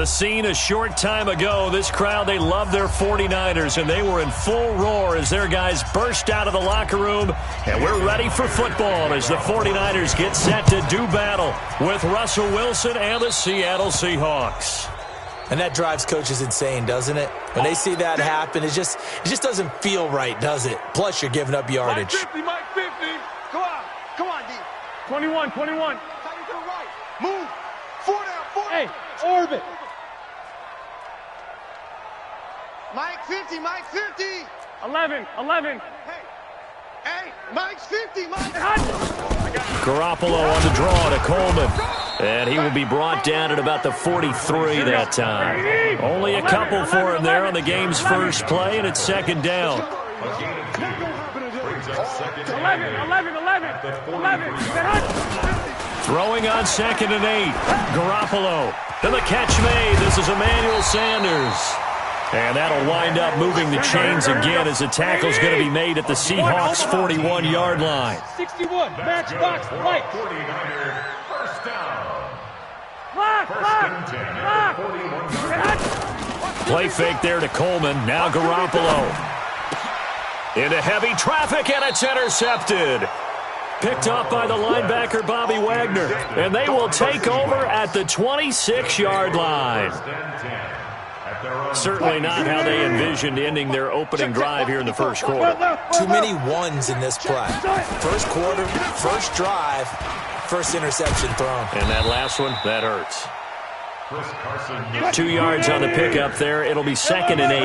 The scene a short time ago, this crowd, they love their 49ers, and they were in full roar as their guys burst out of the locker room, and we're ready for football as the 49ers get set to do battle with Russell Wilson and the Seattle Seahawks. And that drives coaches insane, doesn't it? When they see that happen, it just doesn't feel right, does it? Plus, you're giving up yardage. Mike 50. Come on, D. 21. Time to the right. Move. 4 down. Hey, orbit. Mike 50. 11. Hey, Mike's 50, Mike. Garoppolo on the draw to Coleman. And he will be brought down at about the 43 that time. Only a couple for him there on the game's first play, and it's second down. 11. Throwing on 2nd and 8. Garoppolo. And the catch made. This is Emmanuel Sanders. And that'll wind up moving the chains again as the tackle's going to be made at the Seahawks' 41-yard line. 61, matchbox, right. First down. Play fake there to Coleman. Now Garoppolo. Into heavy traffic, and it's intercepted. Picked up by the linebacker, Bobby Wagner. And they will take over at the 26-yard line. Certainly not how they envisioned ending their opening drive here in the first quarter. Too many ones in this play. First quarter, first drive, first interception thrown. And that last one, that hurts. 2 yards on the pickup there. It'll be 2nd and 8.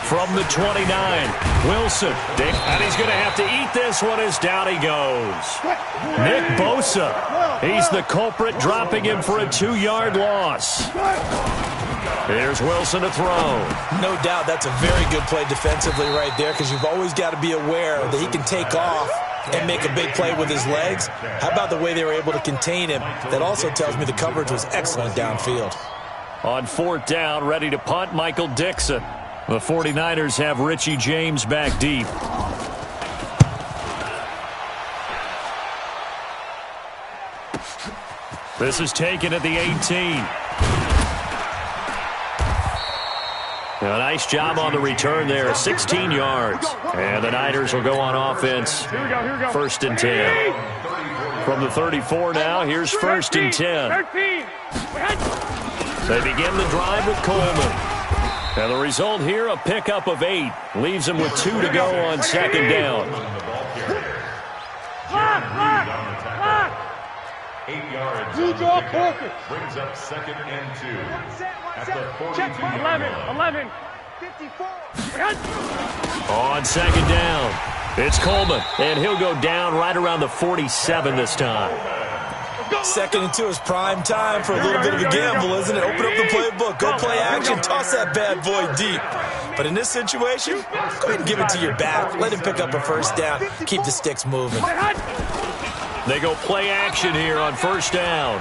From the 29, Wilson. And he's going to have to eat this one as down he goes. Nick Bosa. He's the culprit, dropping him for a 2-yard loss. Here's Wilson to throw. No doubt that's a very good play defensively right there, because you've always got to be aware that he can take off and make a big play with his legs. How about the way they were able to contain him? That also tells me the coverage was excellent downfield. On 4th down, ready to punt, Michael Dixon. The 49ers have Richie James back deep. This is taken at the 18. A nice job on the return there, 16 yards. And the Niners will go on offense, 1st and 10. From the 34 now, here's 1st and 10. They begin the drive with Coleman. And the result here, a pickup of 8. Leaves them with 2 to go on 2nd down. 8 yards. Brings up 2nd and 2. At the 42. 11. 54. On 2nd down, it's Coleman. And he'll go down right around the 47 this time. 2nd and 2 is prime time for a little bit of a gamble, isn't it? Open up the playbook, go play action, toss that bad boy deep. But in this situation, go ahead and give it to your back. Let him pick up a 1st down. Keep the sticks moving. They go play action here on 1st down.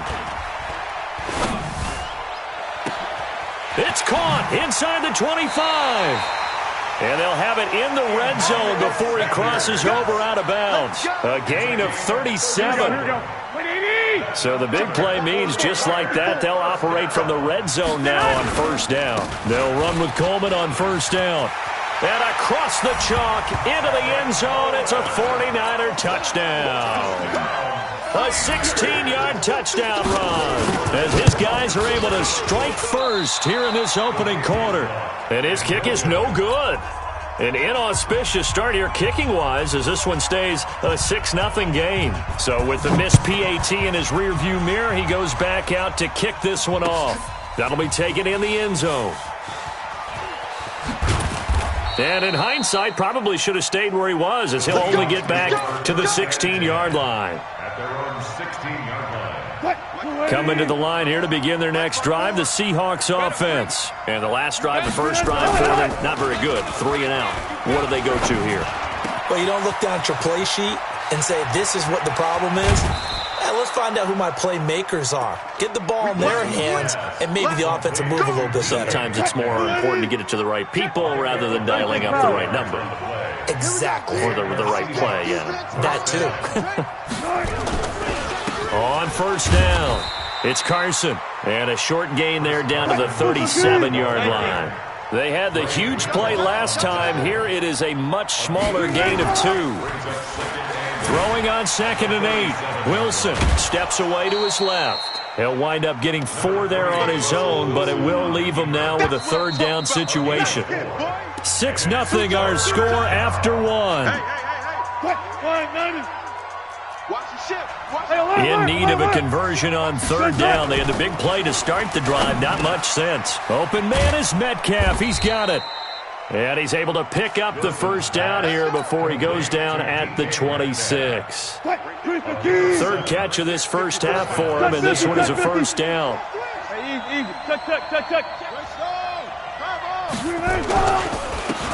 It's caught inside the 25. And they'll have it in the red zone before he crosses over out of bounds. A gain of 37. So the big play means just like that, they'll operate from the red zone now on 1st down. They'll run with Coleman on 1st down. And across the chalk into the end zone, it's a 49er touchdown. A 16-yard touchdown run as his guys are able to strike first here in this opening quarter. And his kick is no good. An inauspicious start here kicking-wise as this one stays a 6-0 game. So with the missed PAT in his rearview mirror, he goes back out to kick this one off. That'll be taken in the end zone. And in hindsight, probably should have stayed where he was, as he'll only get back to the 16-yard line. At their own 16-yard line. Coming to the line here to begin their next drive, the Seahawks offense. And the last drive, the first drive for them, not very good. 3 and out. What do they go to here? Well, you don't look down at your play sheet and say, this is what the problem is. Let's find out who my playmakers are. Get the ball in their hands, and maybe the offense will move a little bit better. Sometimes it's more important to get it to the right people rather than dialing up the right number. Exactly. Or the right play, yeah. That too. On first down, it's Carson. And a short gain there down to the 37-yard line. They had the huge play last time. Here it is a much smaller gain of 2. Throwing on 2nd and 8. Wilson steps away to his left. He'll wind up getting 4 there on his own, but it will leave him now with a 3rd down situation. 6-0 our score after 1. In need of a conversion on 3rd down. They had the big play to start the drive. Not much sense. Open man is Metcalf. He's got it. And he's able to pick up the 1st down here before he goes down at the 26. 3rd catch of this first half for him, and this one is a 1st down.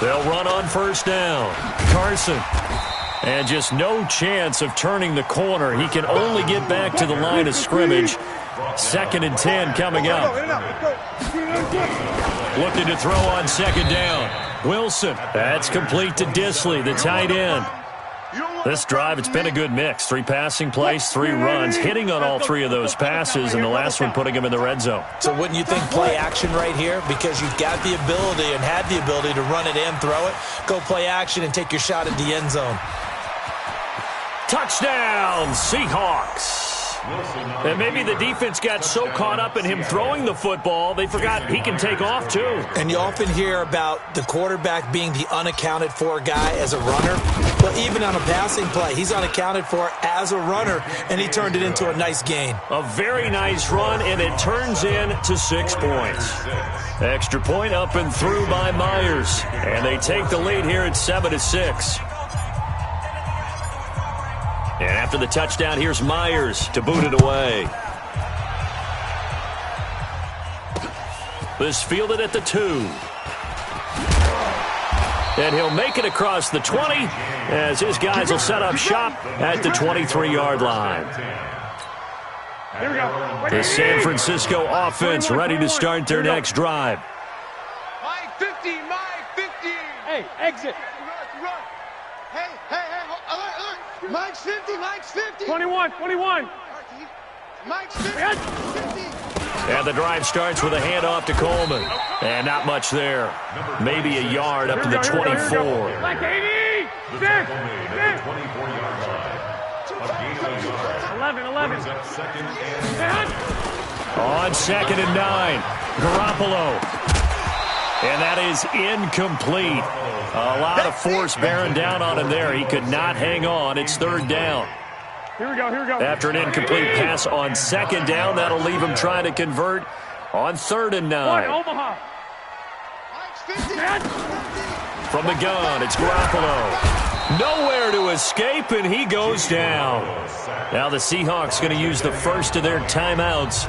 They'll run on 1st down. Carson. And just no chance of turning the corner. He can only get back to the line of scrimmage. 2nd and 10 coming up. Looking to throw on 2nd down. Wilson. That's complete to Disley, the tight end. This drive, it's been a good mix. 3 passing plays, 3 runs, hitting on all 3 of those passes, and the last one putting him in the red zone. So wouldn't you think play action right here? Because you've got the ability and had the ability to run it in, throw it, go play action, and take your shot at the end zone. Touchdown, Seahawks. And maybe the defense got so caught up in him throwing the football, they forgot he can take off too. And you often hear about the quarterback being the unaccounted for guy as a runner. Well, even on a passing play, he's unaccounted for as a runner, and he turned it into a nice gain. A very nice run, and it turns into 6 points. Extra point up and through by Myers. And they take the lead here at 7-6. And after the touchdown, here's Myers to boot it away. This fielded at the 2. And he'll make it across the 20 as his guys will set up shop at the 23-yard line. The San Francisco offense ready to start their next drive. Mike 50, Mike 50. Hey, exit. Hey, alert. Mike's 50, Mike's 50. 21. Mike's 50. And the drive starts with a handoff to Coleman. And not much there. Maybe a yard up to the 24. Like 80. 11. On 2nd and 9. Garoppolo. And that is incomplete. A lot of force bearing down on him there. He could not hang on. It's 3rd down. Here we go. After an incomplete pass on 2nd down, that'll leave him trying to convert on 3rd and 9. Omaha. From the gun, it's Garoppolo. Nowhere to escape, and he goes down. Now the Seahawks going to use the first of their timeouts.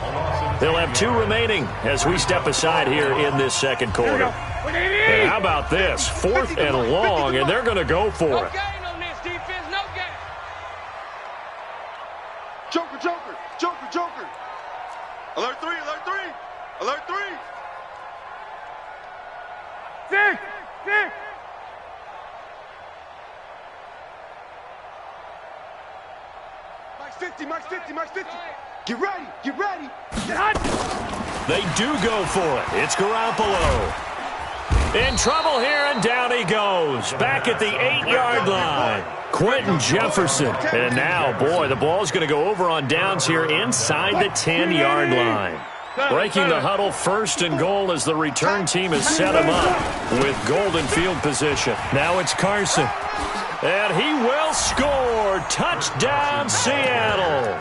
They'll have 2 remaining as we step aside here in this 2nd quarter. And how about this? 4th and long, and they're going to go for it. Joker. Alert 3. 6. Mike's 50. Get ready. Get hot. They do go for it. It's Garoppolo. In trouble here, and down he goes. Back at the 8-yard line. Quentin Jefferson. And now, boy, the ball's going to go over on downs here inside the 10-yard line. Breaking the huddle, 1st and goal as the return team has set him up with golden field position. Now it's Carson. And he will score. Touchdown, Seattle.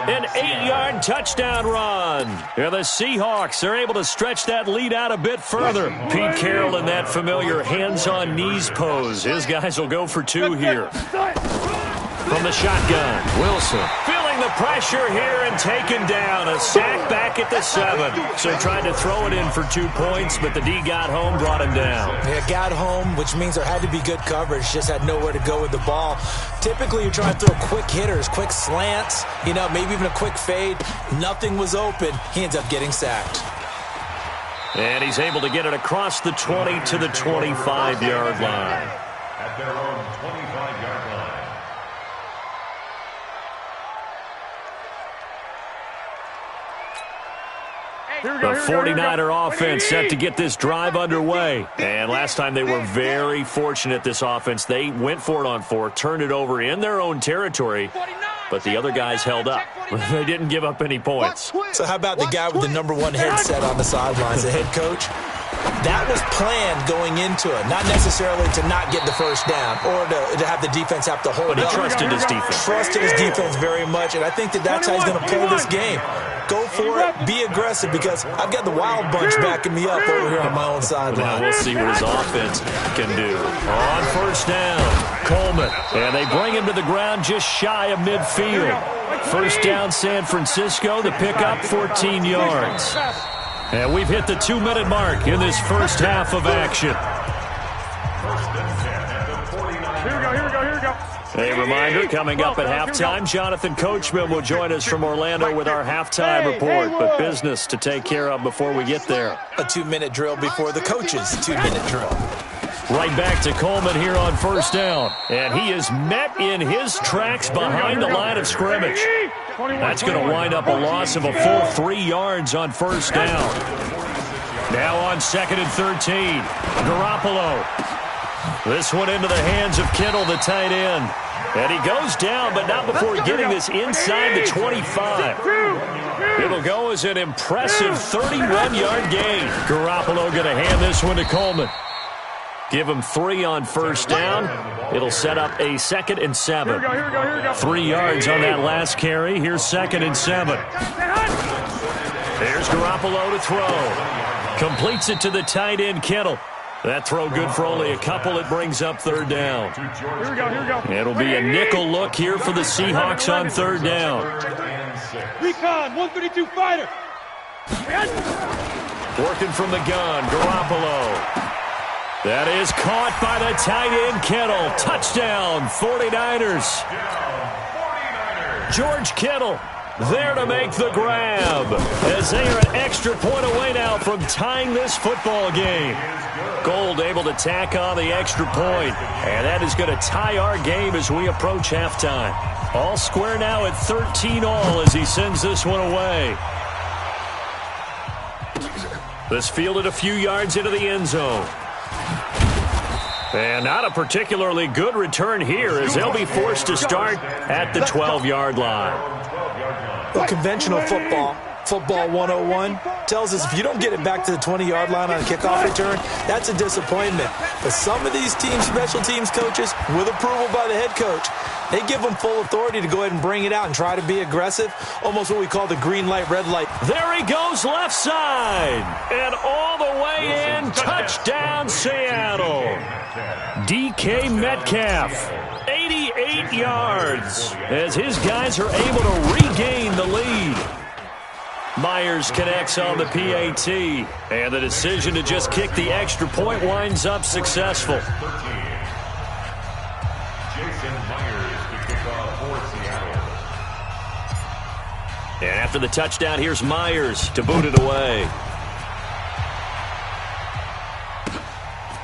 An 8-yard touchdown run. And the Seahawks are able to stretch that lead out a bit further. Pete Carroll in that familiar hands-on-knees pose. His guys will go for 2 here. From the shotgun, Wilson feeling the pressure here and taken down. A sack back at the 7. So tried to throw it in for 2 points, but the D got home, brought him down. Yeah, got home, which means there had to be good coverage. Just had nowhere to go with the ball. Typically, you're trying to throw quick hitters, quick slants, maybe even a quick fade. Nothing was open. He ends up getting sacked. And he's able to get it across the 20 to the 25-yard line. At their own 25-yard line. The 49er offense set to get this drive underway. And last time they were very fortunate, this offense. They went for it on 4, turned it over in their own territory, but the other guys held up. They didn't give up any points. So how about the guy with the #1 headset on the sidelines, the head coach? That was planned going into it, not necessarily to not get the first down or to have the defense have to hold But he up. trusted his defense. Trusted his defense very much, and I think that's how he's going to play this game. Go for it, be aggressive, because I've got the wild bunch backing me up over here on my own sideline. Now we'll see what his offense can do. On first down, Coleman. And they bring him to the ground just shy of midfield. First down, San Francisco. The pickup, 14 yards. And we've hit the 2-minute mark in this first half of action. Here we go. A reminder, coming up at halftime, Jonathan Coachman will join us from Orlando with our halftime report. But business to take care of before we get there. A 2-minute drill before the coach's 2-minute drill. Right back to Coleman here on first down. And he is met in his tracks behind the line of scrimmage. That's going to wind up a loss of a full 3 yards on first down. Now on 2nd and 13, Garoppolo. This one into the hands of Kittle, the tight end. And he goes down, but not before getting this inside the 25. It'll go as an impressive 31-yard gain. Garoppolo going to hand this one to Coleman. Give him 3 on first down. It'll set up a 2nd and 7. 3 yards on that last carry. Here's 2nd and 7. There's Garoppolo to throw. Completes it to the tight end, Kittle. That throw good for only a couple. It brings up 3rd down. It'll be a nickel look here for the Seahawks on 3rd down. Recon, 132 fighter. Working from the gun, Garoppolo. That is caught by the tight end, Kittle. Touchdown, 49ers. George Kittle there to make the grab, as they are an extra point away now from tying this football game. Gold able to tack on the extra point, and that is going to tie our game as we approach halftime. All square now at 13-all as he sends this one away. This fielded a few yards into the end zone. And not a particularly good return here, as they'll be forced to start at the 12-yard line. Well, conventional football 101 tells us if you don't get it back to the 20-yard line on a kickoff return, that's a disappointment. But some of these teams, special teams coaches, with approval by the head coach, they give them full authority to go ahead and bring it out and try to be aggressive, almost what we call the green light, red light. There he goes left side, and all the way in, touchdown Seattle. DK Metcalf, 88 yards, as his guys are able to regain the lead. Myers connects on the PAT, and the decision to just kick the extra point winds up successful. And after the touchdown, here's Myers to boot it away.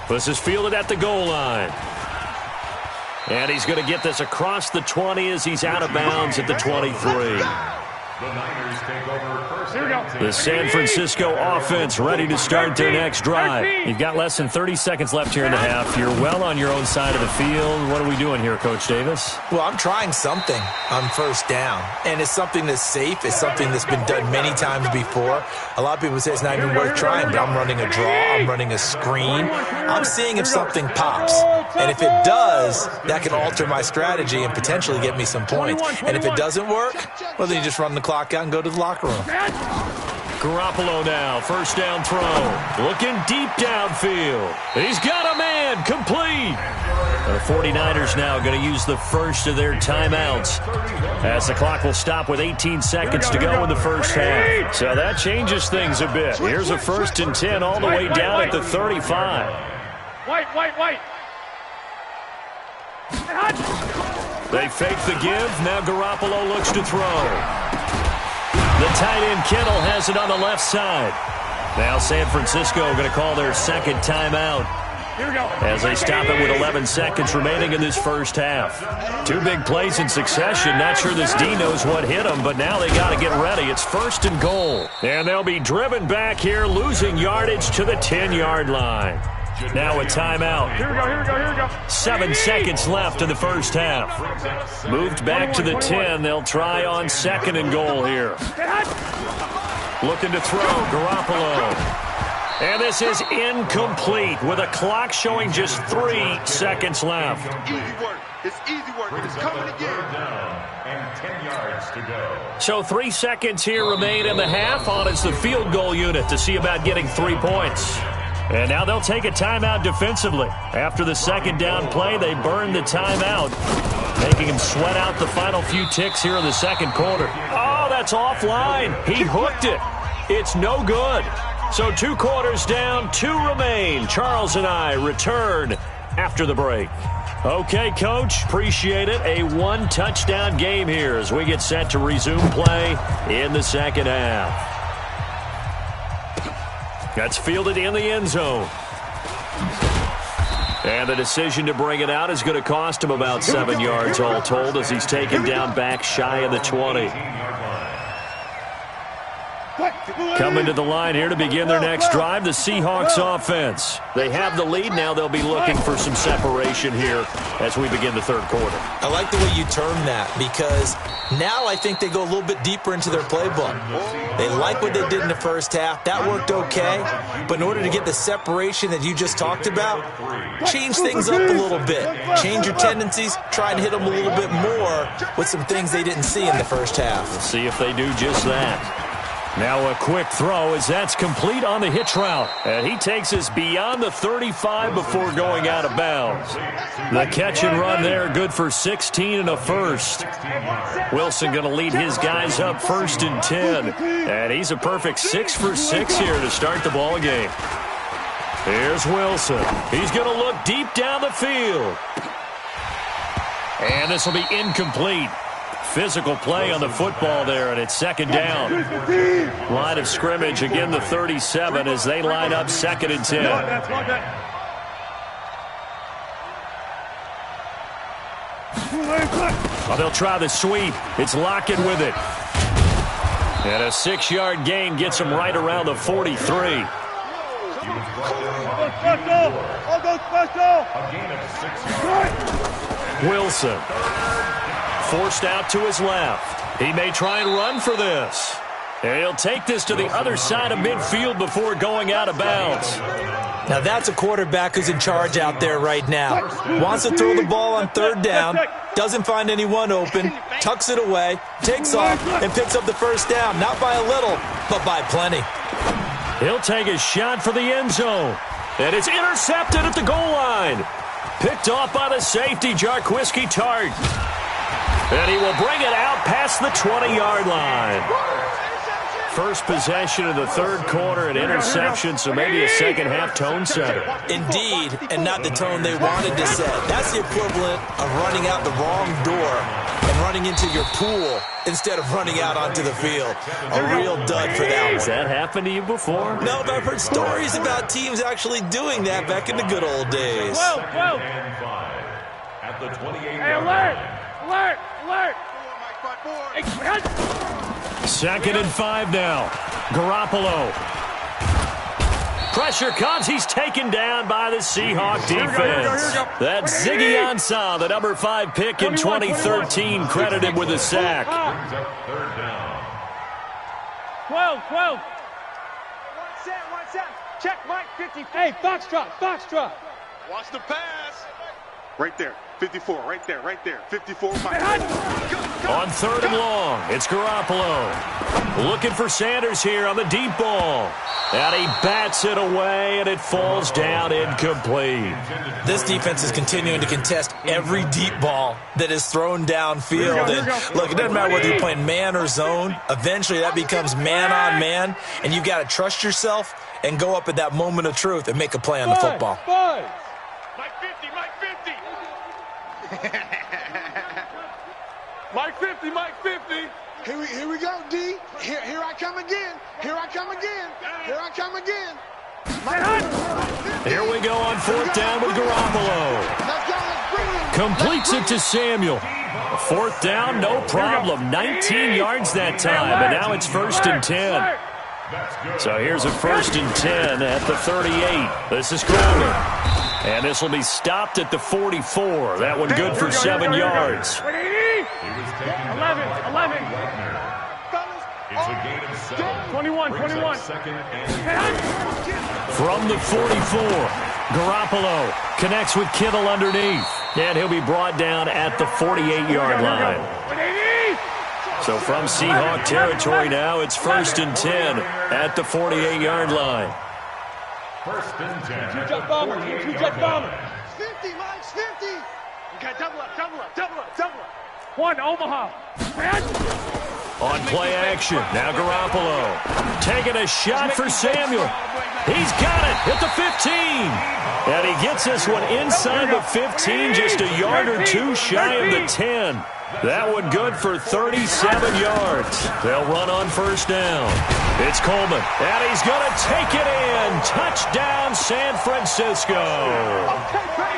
This is fielded at the goal line. And he's going to get this across the 20 as he's out of bounds at the 23. The San Francisco offense ready to start their next drive. You've got less than 30 seconds left here in the half. You're well on your own side of the field. What are we doing here, Coach Davis? Well, I'm trying something on first down, and it's something that's safe. It's something that's been done many times before. A lot of people say it's not even worth trying, but I'm running a draw. I'm running a screen. I'm seeing if something pops, and if it does, that can alter my strategy and potentially get me some points. And if it doesn't work, well, then you just run the clock out and go to the locker room. Garoppolo now, first down throw. Looking deep downfield. He's got a man, complete. The 49ers now going to use the first of their timeouts, as the clock will stop with 18 seconds to go in the first half. So that changes things a bit. Here's a 1st and 10 all the way down at the 35. White. They fake the give. Now Garoppolo looks to throw. The tight end Kittle has it on the left side. Now San Francisco going to call their second timeout. as they stop it with 11 seconds remaining in this first half. Two big plays in succession. Not sure this D knows what hit them, but now they got to get ready. It's 1st and goal. And they'll be driven back here, losing yardage to the 10-yard line. Now a timeout. Here we go. 7 seconds left in the first half. Moved back to the 10. They'll try on 2nd and goal here. Looking to throw, Garoppolo. And this is incomplete with a clock showing just 3 seconds left. Easy work. It's easy work. It's coming again. And 10 yards to go. So 3 seconds here remain in the half on as the field goal unit to see about getting 3 points. And now they'll take a timeout defensively. After the second down play, they burn the timeout, making him sweat out the final few ticks here in the second quarter. Oh, that's offline. He hooked it. It's no good. So 2 quarters down, 2 remain. Charles and I return after the break. Okay, Coach, appreciate it. A 1-touchdown game here as we get set to resume play in the second half. That's fielded in the end zone. And the decision to bring it out is going to cost him about 7 yards all told as he's taken down back shy of the 20. Coming to the line here to begin their next drive, the Seahawks offense. They have the lead. Now they'll be looking for some separation here as we begin the third quarter. I like the way you term that because now I think they go a little bit deeper into their playbook. They like what they did in the first half. That worked okay. But in order to get the separation that you just talked about, change things up a little bit. Change your tendencies. Try and hit them a little bit more with some things they didn't see in the first half. We'll see if they do just that. Now a quick throw as that's complete on the hitch route. And he takes us beyond the 35 before going out of bounds. The catch and run there, good for 16 and a first. Wilson going to lead his guys up 1st and 10. And he's a perfect 6 for 6 here to start the ball game. Here's Wilson. He's going to look deep down the field. And this will be incomplete. Physical play on the football there, and it's 2nd down. Line of scrimmage, again the 37 as they line up 2nd and 10. Well, they'll try the sweep. It's Lockett with it. And a 6-yard gain gets him right around the 43. A gain of 6 yards. Wilson. Forced out to his left. He may try and run for this. And he'll take this to the other side of midfield before going out of bounds. Now that's a quarterback who's in charge out there right now. Wants to throw the ball on 3rd down, doesn't find anyone open, tucks it away, takes off, and picks up the 1st down. Not by a little, but by plenty. He'll take a shot for the end zone. And it's intercepted at the goal line. Picked off by the safety, Jarquiski Tart. And he will bring it out past the 20-yard line. First possession of the third quarter, an interception, so maybe a second-half tone setter. Indeed, and not the tone they wanted to set. That's the equivalent of running out the wrong door and running into your pool instead of running out onto the field. A real dud for that one. Has that happened to you before? No, but I've heard stories about teams actually doing that back in the good old days. At the 28-yard alert! Alert! Alert! 2nd and 5 now. Garoppolo. Pressure comes. He's taken down by the Seahawk defense. That's Ziggy Ansah, the number 5 pick in 2013, credited with a sack. 12. One set. Check Mike, 50. Hey, Foxtrot. Watch the pass. Right there. 54, right there. 54, Mike. On 3rd and long, it's Garoppolo. Looking for Sanders here on the deep ball. And he bats it away, and it falls down incomplete. This defense is continuing to contest every deep ball that is thrown downfield. And look, it doesn't matter whether you're playing man or zone. Eventually, that becomes man on man, and you've got to trust yourself and go up at that moment of truth and make a play on the football. Mike 50. Mike 50. Here we go, D. Here I come again. Here we go on 4th down with Garoppolo. Completes it to Samuel. 4th down, no problem. 19 yards that time, and now it's 1st and 10. So here's a 1st and 10 at the 38. This is Coleman. And this will be stopped at the 44. That one good for 7 yards. 11. It's a gain of 7. 21. From the 44, Garoppolo connects with Kittle underneath. And he'll be brought down at the 48-yard line. So from Seahawk territory now, it's 1st and 10 at the 48-yard line. 1st and 10. 2-jet bomber. 2-jet bomber. 50, Mike's 50. You got double up. 1, Omaha. On play action, now Garoppolo taking a shot for Samuel. He's got it at the 15. And he gets this one inside the 15, just a yard or two shy of the 10. That one good for 37 yards. They'll run on 1st down. It's Coleman, and he's going to take it in. Touchdown, San Francisco.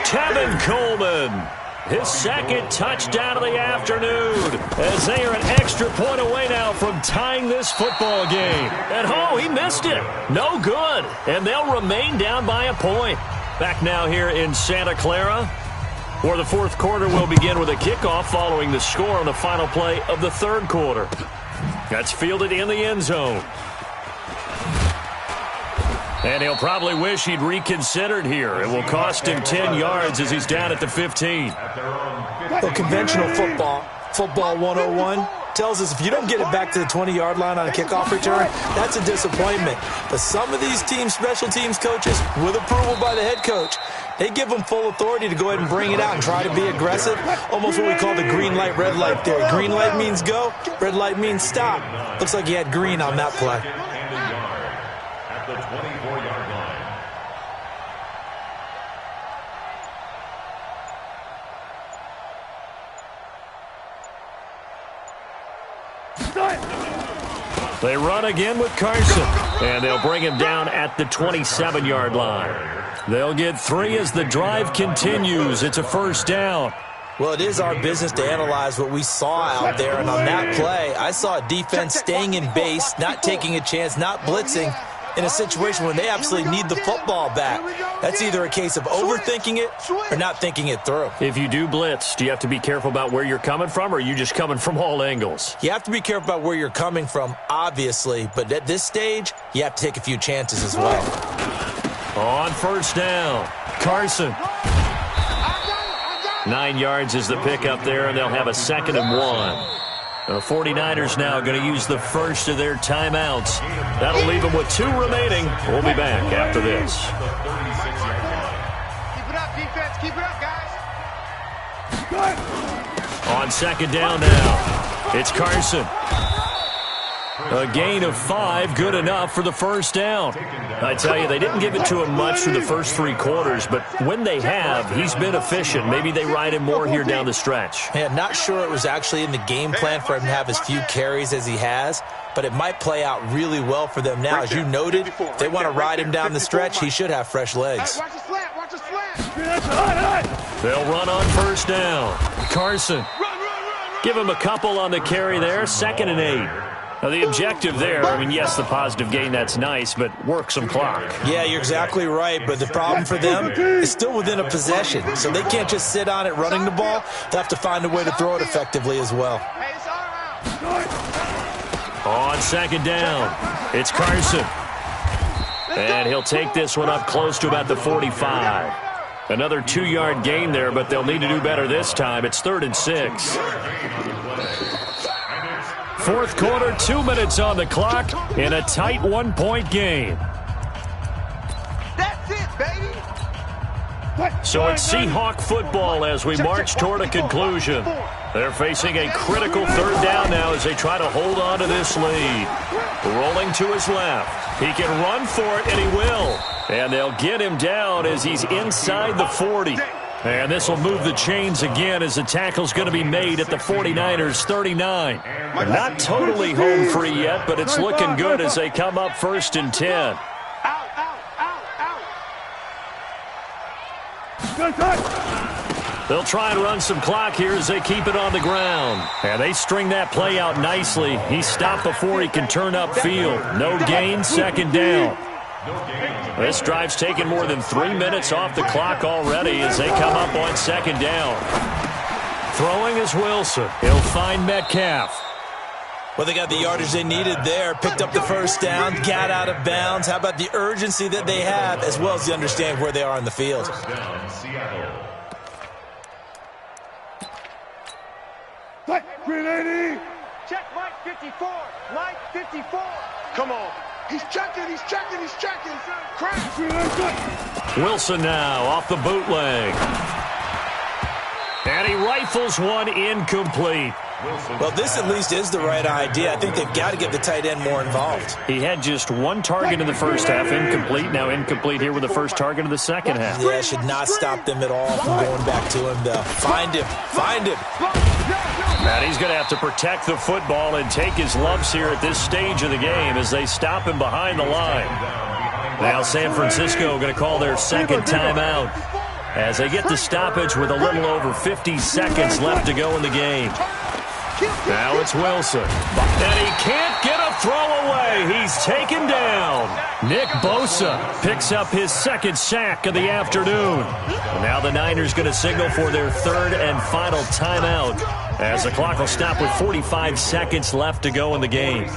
Tevin Coleman. His 2nd touchdown of the afternoon, as they are an extra point away now from tying this football game. And he missed it. No good. And they'll remain down by a point. Back now here in Santa Clara, where the 4th quarter will begin with a kickoff following the score on the final play of the 3rd quarter. That's fielded in the end zone. And he'll probably wish he'd reconsidered here. It will cost him 10 yards as he's down at the 15. Well, conventional football 101, tells us if you don't get it back to the 20-yard line on a kickoff return, that's a disappointment. But some of these special teams coaches, with approval by the head coach, they give them full authority to go ahead and bring it out and try to be aggressive. Almost what we call the green light, red light theory. Green light means go, red light means stop. Looks like he had green on that play. At the 24-yard line. They run again with Carson, and they'll bring him down at the 27-yard line. They'll get 3 as the drive continues. It's a 1st down. Well, it is our business to analyze what we saw out there, and on that play, I saw a defense staying in base, not taking a chance, not blitzing, in a situation when they absolutely need the football back. That's either a case of overthinking it or not thinking it through. If you do blitz, do you have to be careful about where you're coming from, or are you just coming from all angles? You have to be careful about where you're coming from, obviously, but at this stage, you have to take a few chances as well. On 1st down, Carson. 9 yards is the pickup there, and they'll have a 2nd and 1. The 49ers now going to use the first of their timeouts. That'll leave them with 2 remaining. We'll be back after this. Keep it up, defense. Keep it up, guys. On 2nd down now, it's Carson. A gain of 5, good enough for the 1st down. I tell you, they didn't give it to him much through the first 3 quarters, but when they have, he's been efficient. Maybe they ride him more here down the stretch. Yeah, not sure it was actually in the game plan for him to have as few carries as he has, but it might play out really well for them now. As you noted, if they want to ride him down the stretch, he should have fresh legs. Watch the slant. Watch the slant. They'll run on 1st down. Carson. Give him a couple on the carry there, 2nd and 8. Now, the objective there, I mean, yes, the positive gain, that's nice, but work some clock. Yeah, you're exactly right, but the problem for them is still within a possession, so they can't just sit on it running the ball. They'll have to find a way to throw it effectively as well. On 2nd down, it's Carson. And he'll take this one up close to about the 45. Another 2-yard gain there, but they'll need to do better this time. It's 3rd and 6. 4th quarter, 2 minutes on the clock in a tight 1-point game. That's it, baby. So it's Seahawk football as we march toward a conclusion. They're facing a critical 3rd down now as they try to hold on to this lead. Rolling to his left. He can run for it, and he will. And they'll get him down as he's inside the 40. And this will move the chains again as the tackle's going to be made at the 49ers' 39. Not totally home free yet, but it's looking good as they come up 1st and 10. They'll try and run some clock here as they keep it on the ground. And they string that play out nicely. He's stopped before he can turn upfield. No gain, second down. This drive's taken more than 3 minutes off the clock already as they come up on second down. Throwing is Wilson. He'll find Metcalf. Well, they got the yardage they needed there. Picked up the first down, got out of bounds. How about the urgency that they have, as well as the understand where they are on the field? Check Mike 54. Mike 54. Come on. He's checking. Crash. Wilson now off the bootleg. And he rifles one incomplete. Well, this at least is the right idea. I think they've got to get the tight end more involved. He had just one target in the first half, incomplete. Now incomplete here with the first target of the second half. Yeah, should not stop them at all from going back to him, though. Find him. And he's going to have to protect the football and take his lumps here at this stage of the game as they stop him behind the line. Now San Francisco going to call their second timeout as they get the stoppage with a little over 50 seconds left to go in the game. Now it's Wilson. And he can't get a throw away. He's taken down. Nick Bosa picks up his second sack of the afternoon. And now the Niners going to signal for their third and final timeout as the clock will stop with 45 seconds left to go in the game.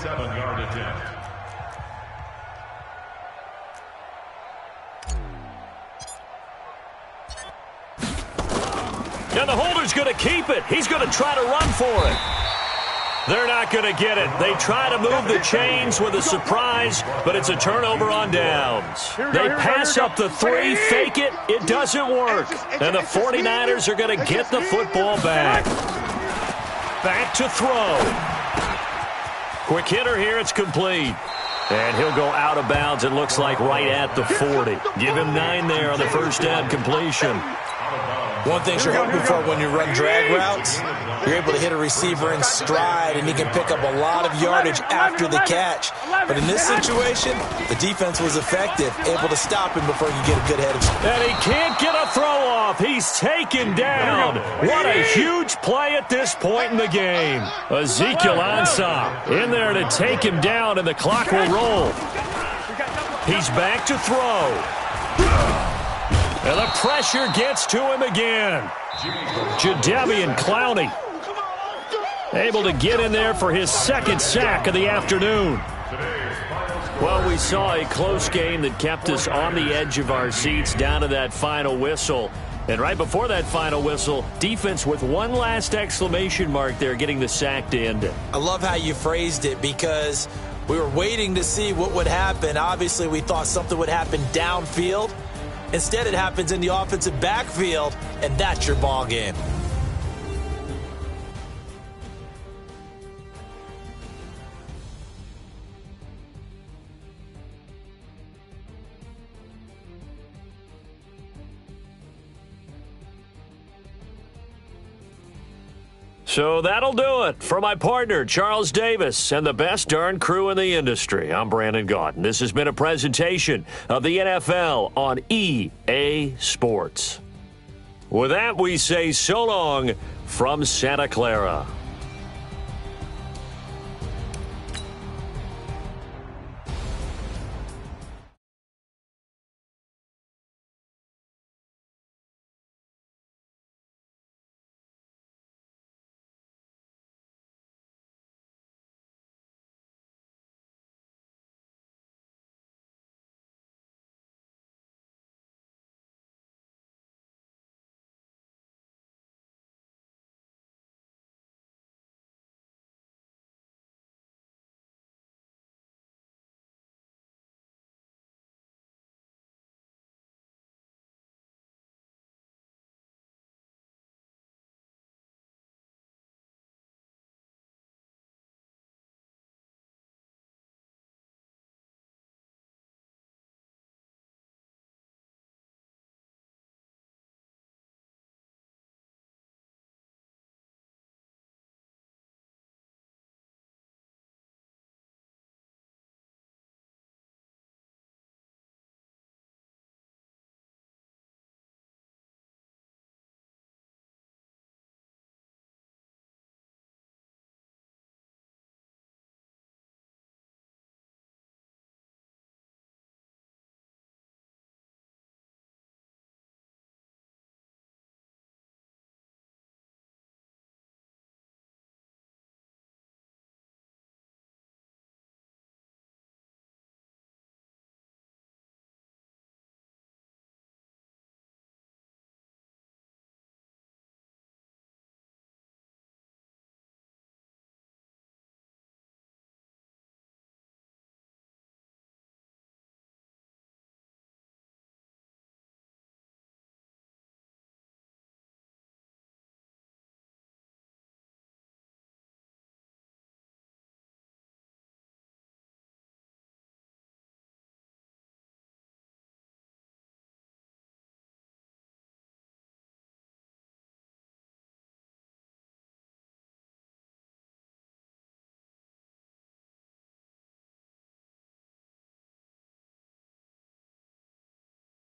And the holder's going to keep it. He's going to try to run for it. They're not going to get it. They try to move the chains with a surprise, but it's a turnover on downs. They pass up the 3, fake it. It doesn't work. And the 49ers are going to get the football back. Back to throw. Quick hitter here. It's complete. And he'll go out of bounds, it looks like, right at the 40. Give him 9 there on the first down completion. One thing you're hoping for when you run drag routes, you're able to hit a receiver in stride, and he can pick up a lot of yardage after the catch. But in this situation, the defense was effective, able to stop him before you get a good head of steam. And he can't get a throw off. He's taken down. What a huge play at this point in the game. Ezekiel Ansah in there to take him down, and the clock will roll. He's back to throw. And the pressure gets to him again. Jadeveon Clowney able to get in there for his second sack of the afternoon. Well, we saw a close game that kept us on the edge of our seats down to that final whistle. And right before that final whistle, defense with one last exclamation mark there, getting the sack to end it. I love how you phrased it because we were waiting to see what would happen. Obviously, we thought something would happen downfield. Instead, it happens in the offensive backfield, and that's your ball game. So that'll do it for my partner, Charles Davis, and the best darn crew in the industry. I'm Brandon Gaudin. This has been a presentation of the NFL on EA Sports. With that, we say so long from Santa Clara.